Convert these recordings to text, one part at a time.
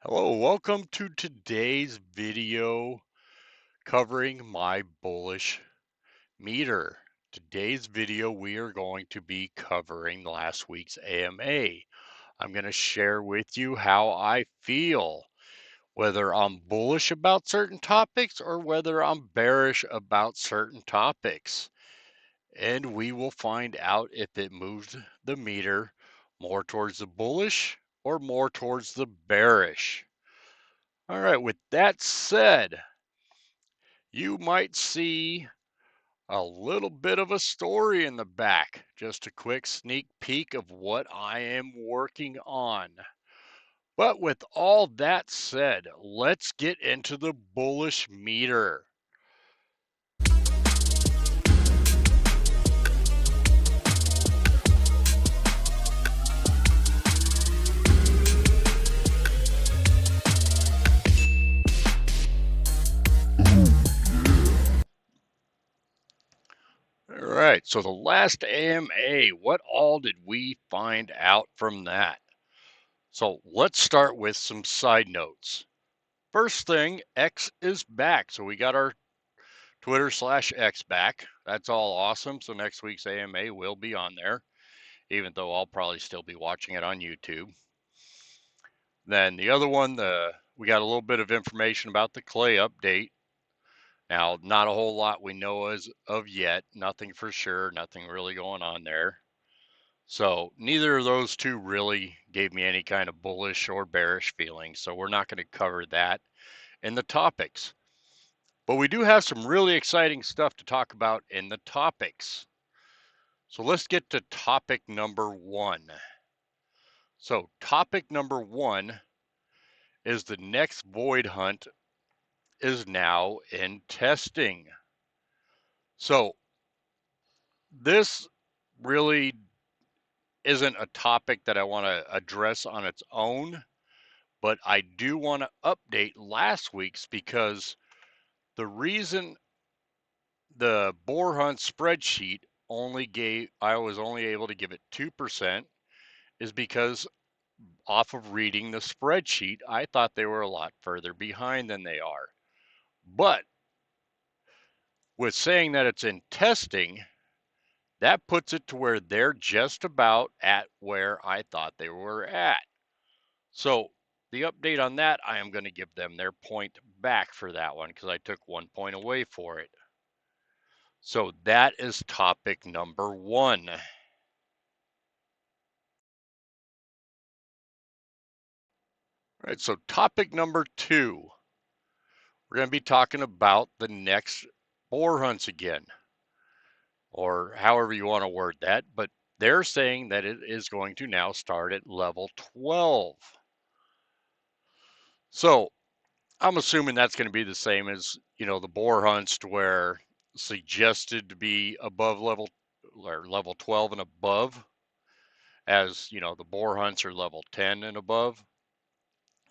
Hello, welcome to today's video covering my bullish meter. Today's video, we are going to be covering last week's AMA. I'm going to share with you how I feel, whether I'm bullish about certain topics or whether I'm bearish about certain topics. And we will find out if it moves the meter more towards the bullish or more towards the bearish. All right, with that said, you might see a little bit of a story in the back. Just a quick sneak peek of what I am working on. But with all that said, let's get into the bullish meter. All right, so the last AMA, what all did we find out from that? So let's start with some side notes. First thing, X is back. So we got our Twitter/X back. That's all awesome. So next week's AMA will be on there, even though I'll probably still be watching it on YouTube. Then the other one, we got a little bit of information about the Clay update. Now, not a whole lot we know as of yet. Nothing for sure. Nothing really going on there. So neither of those two really gave me any kind of bullish or bearish feeling. So we're not going to cover that in the topics. But we do have some really exciting stuff to talk about in the topics. So let's get to topic number one. So topic number one is the next void hunt is now in testing. So this really isn't a topic that I want to address on its own, but I do want to update last week's because the reason the boar hunt spreadsheet I was only able to give it 2% is because off of reading the spreadsheet, I thought they were a lot further behind than they are. But with saying that it's in testing, that puts it to where they're just about at where I thought they were at. So the update on that, I am going to give them their point back for that one because I took 1 point away for it. So that is topic number one. All right, so topic number two, we're going to be talking about the next boar hunts again, or however you want to word that, but they're saying that it is going to now start at level 12. So I'm assuming that's going to be the same as, the boar hunts to where suggested to be above level or level 12 and above, as, the boar hunts are level 10 and above.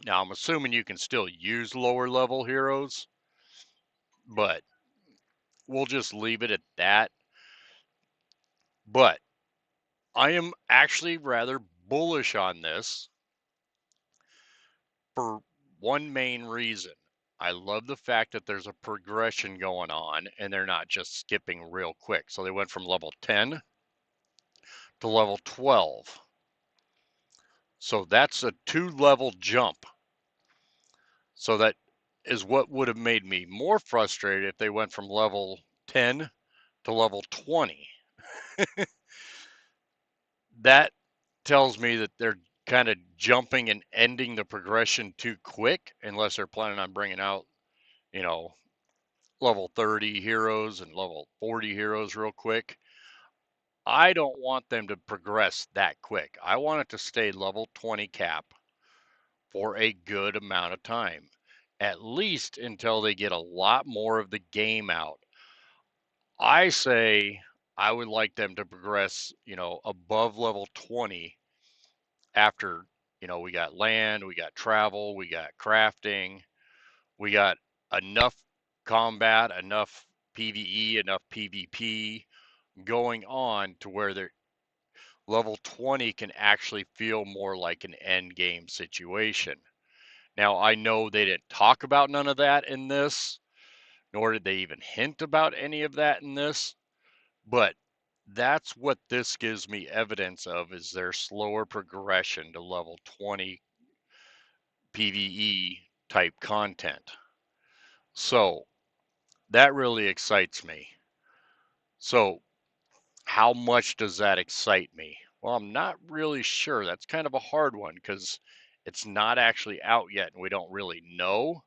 Now, I'm assuming you can still use lower level heroes, but we'll just leave it at that. But I am actually rather bullish on this for one main reason. I love the fact that there's a progression going on and they're not just skipping real quick. So they went from level 10 to level 12. So that's a 2-level jump. So that is what would have made me more frustrated if they went from level 10 to level 20. That tells me that they're kind of jumping and ending the progression too quick, unless they're planning on bringing out, level 30 heroes and level 40 heroes real quick. I don't want them to progress that quick. I want it to stay level 20 cap for a good amount of time, at least until they get a lot more of the game out. I say I would like them to progress, above level 20 after, we got land, we got travel, we got crafting, we got enough combat, enough PvE, enough PvP going on to where they're level 20 can actually feel more like an end game situation. Now, I know they didn't talk about none of that in this, nor did they even hint about any of that in this, but that's what this gives me evidence of, is their slower progression to level 20 PvE type content. So that really excites me. So how much does that excite me? Well, I'm not really sure. That's kind of a hard one because it's not actually out yet and we don't really know.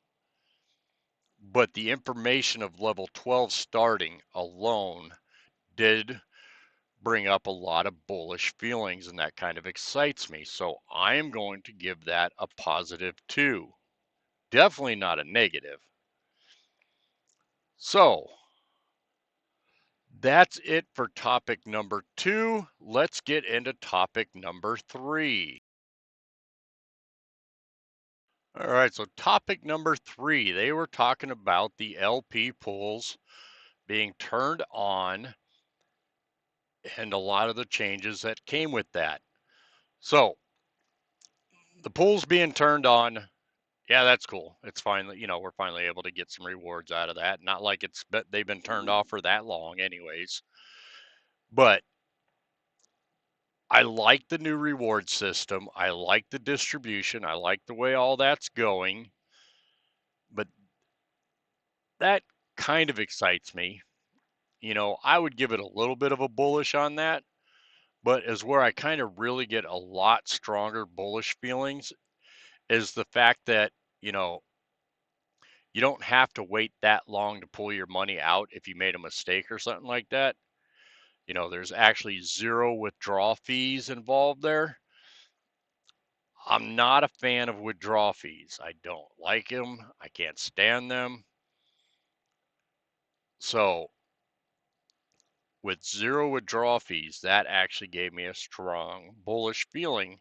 But the information of level 12 starting alone did bring up a lot of bullish feelings, and that kind of excites me. So I am going to give that a positive 2. Definitely not a negative. So that's it for topic number 2. Let's get into topic number 3. All right, so topic number 3, they were talking about the LP pools being turned on and a lot of the changes that came with that. So the pools being turned on, yeah, that's cool. It's finally, we're finally able to get some rewards out of that. Not like they've been turned off for that long anyways. But I like the new reward system. I like the distribution. I like the way all that's going. But that kind of excites me. I would give it a little bit of a bullish on that, but is where I kind of really get a lot stronger bullish feelings is the fact that, you know, you don't have to wait that long to pull your money out if you made a mistake or something like that. There's actually zero withdrawal fees involved there. I'm not a fan of withdrawal fees. I don't like them. I can't stand them. So, with zero withdrawal fees, that actually gave me a strong bullish feeling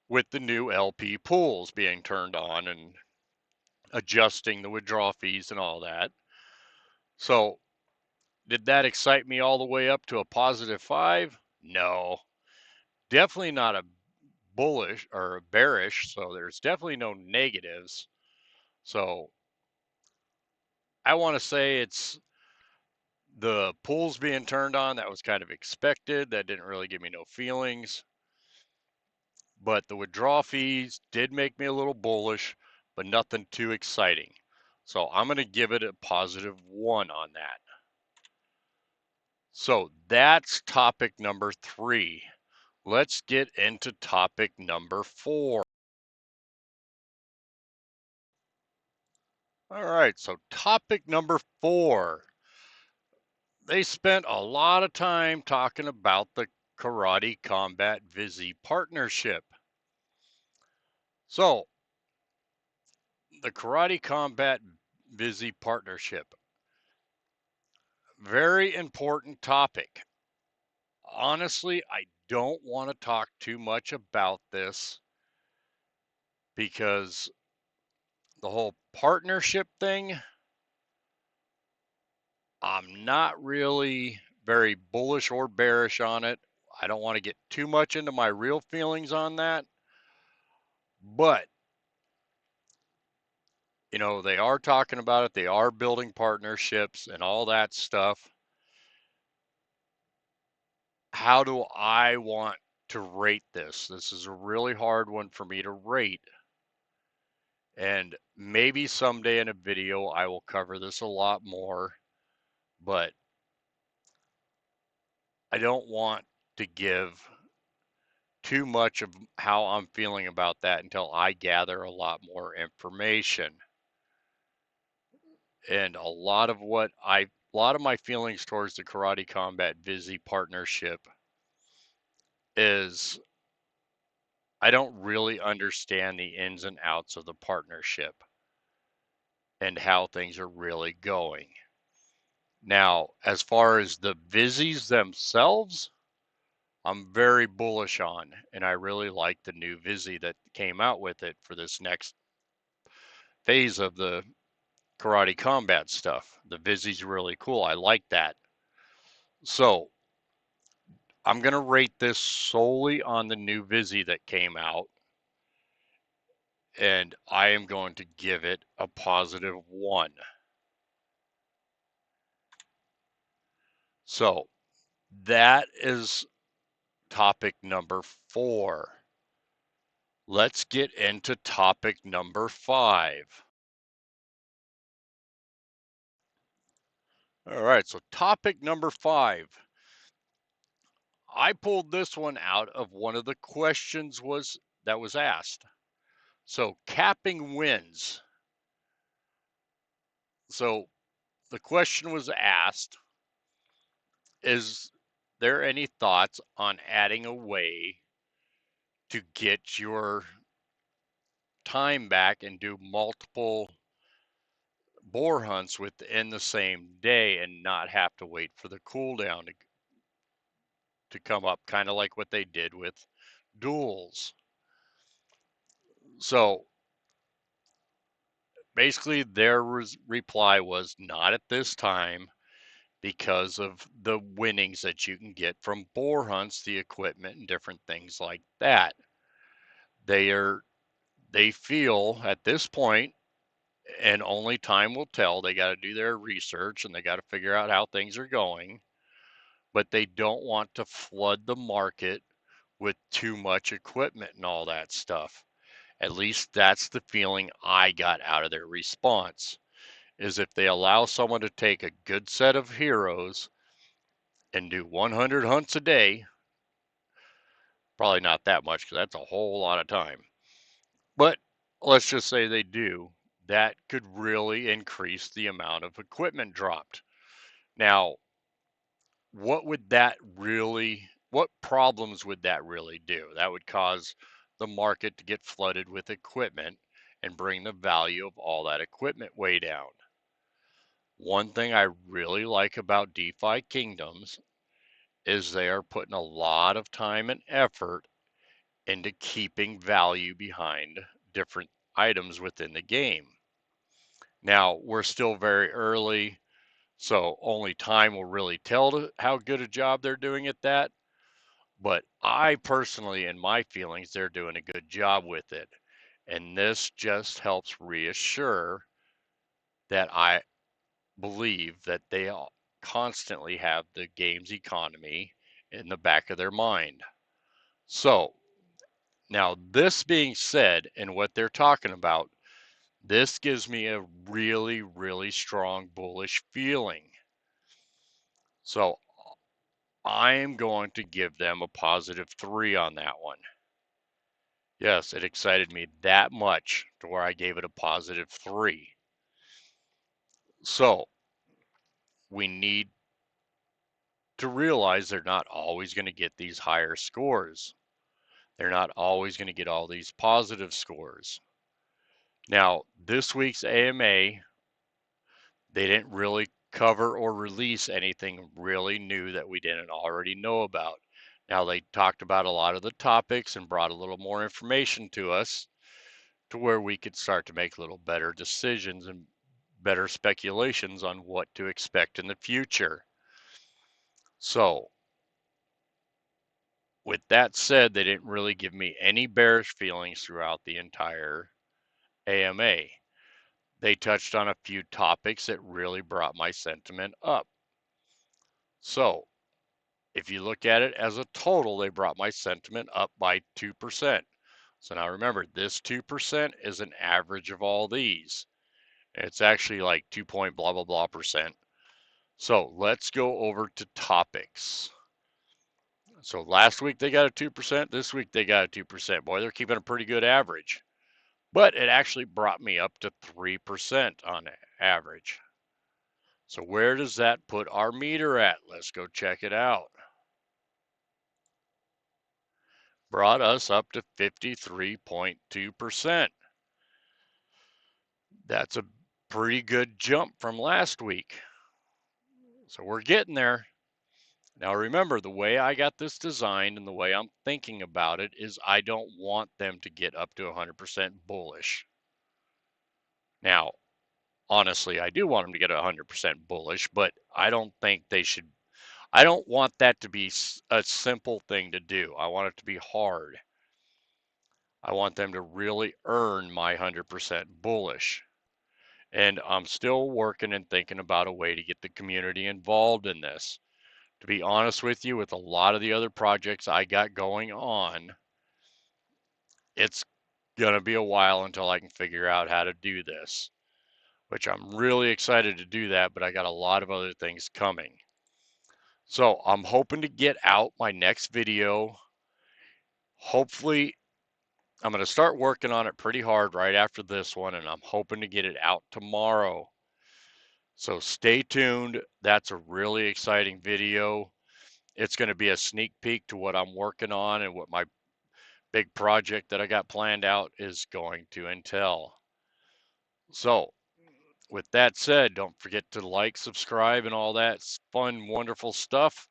with the new LP pools being turned on and adjusting the withdrawal fees and all that. So, did that excite me all the way up to a positive 5? No. Definitely not a bullish or a bearish, so there's definitely no negatives. So, I want to say it's the pools being turned on. That was kind of expected. That didn't really give me no feelings. But the withdrawal fees did make me a little bullish, but nothing too exciting. So I'm going to give it a positive 1 on that. So that's topic number 3. Let's get into topic number 4. All right, so topic number 4. They spent a lot of time talking about the Karate Combat Vizzy partnership. So, the Karate Combat Vizzy partnership, very important topic. Honestly, I don't want to talk too much about this because the whole partnership thing, I'm not really very bullish or bearish on it. I don't want to get too much into my real feelings on that. But, they are talking about it. They are building partnerships and all that stuff. How do I want to rate this? This is a really hard one for me to rate. And maybe someday in a video I will cover this a lot more, but I don't want to give too much of how I'm feeling about that until I gather a lot more information. And a lot of my feelings towards the Karate Combat Vizzy partnership is I don't really understand the ins and outs of the partnership and how things are really going. Now, as far as the Vizzies themselves, I'm very bullish on, and I really like the new Vizzy that came out with it for this next phase of the Karate Combat stuff. The Vizzy's really cool. I like that. So, I'm going to rate this solely on the new Vizzy that came out. and I am going to give it a positive 1. So that is topic number 4. Let's get into topic number 5. All right, so topic number 5. I pulled this one out of one of the questions that was asked. So capping wins. So the question was asked, is there any thoughts on adding a way to get your time back and do multiple boar hunts within the same day and not have to wait for the cooldown to come up, kind of like what they did with duels? So basically, their reply was not at this time because of the winnings that you can get from boar hunts, the equipment, and different things like that. They feel at this point, and only time will tell, they got to do their research and they got to figure out how things are going, but they don't want to flood the market with too much equipment and all that stuff. At least that's the feeling I got out of their response, is if they allow someone to take a good set of heroes and do 100 hunts a day, probably not that much because that's a whole lot of time, but let's just say they do, that could really increase the amount of equipment dropped. Now, what problems would that really do? That would cause the market to get flooded with equipment and bring the value of all that equipment way down. One thing I really like about DeFi Kingdoms is they are putting a lot of time and effort into keeping value behind different items within the game. Now, we're still very early, so only time will really tell how good a job they're doing at that. But I personally, in my feelings, they're doing a good job with it. And this just helps reassure that I believe that they constantly have the game's economy in the back of their mind. So, now this being said, and what they're talking about, this gives me a really, really strong bullish feeling. So I'm going to give them a positive 3 on that one. Yes, it excited me that much to where I gave it a positive 3. So we need to realize they're not always going to get these higher scores. They're not always going to get all these positive scores. Now, this week's AMA, they didn't really cover or release anything really new that we didn't already know about. Now, they talked about a lot of the topics and brought a little more information to us to where we could start to make a little better decisions and better speculations on what to expect in the future. So, with that said, they didn't really give me any bearish feelings throughout the entire AMA. They touched on a few topics that really brought my sentiment up. So, if you look at it as a total, they brought my sentiment up by 2%. So now remember, this 2% is an average of all these. It's actually like 2 point blah, blah, blah percent. So let's go over to topics. So last week they got a 2%. This week they got a 2%. Boy, they're keeping a pretty good average. But it actually brought me up to 3% on average. So where does that put our meter at? Let's go check it out. Brought us up to 53.2%. That's a pretty good jump from last week. So we're getting there. Now remember, the way I got this designed and the way I'm thinking about it is I don't want them to get up to 100% bullish. Now, honestly, I do want them to get 100% bullish, but I don't think they should. I don't want that to be a simple thing to do. I want it to be hard. I want them to really earn my 100% bullish. And I'm still working and thinking about a way to get the community involved in this. To be honest with you, with a lot of the other projects I got going on, it's going to be a while until I can figure out how to do this, which I'm really excited to do that, but I got a lot of other things coming. So I'm hoping to get out my next video. Hopefully, I'm going to start working on it pretty hard right after this one, and I'm hoping to get it out tomorrow. So stay tuned. That's a really exciting video. It's going to be a sneak peek to what I'm working on and what my big project that I got planned out is going to entail. So, with that said, don't forget to like, subscribe, and all that fun, wonderful stuff.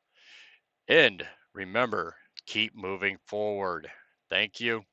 And remember, keep moving forward. Thank you.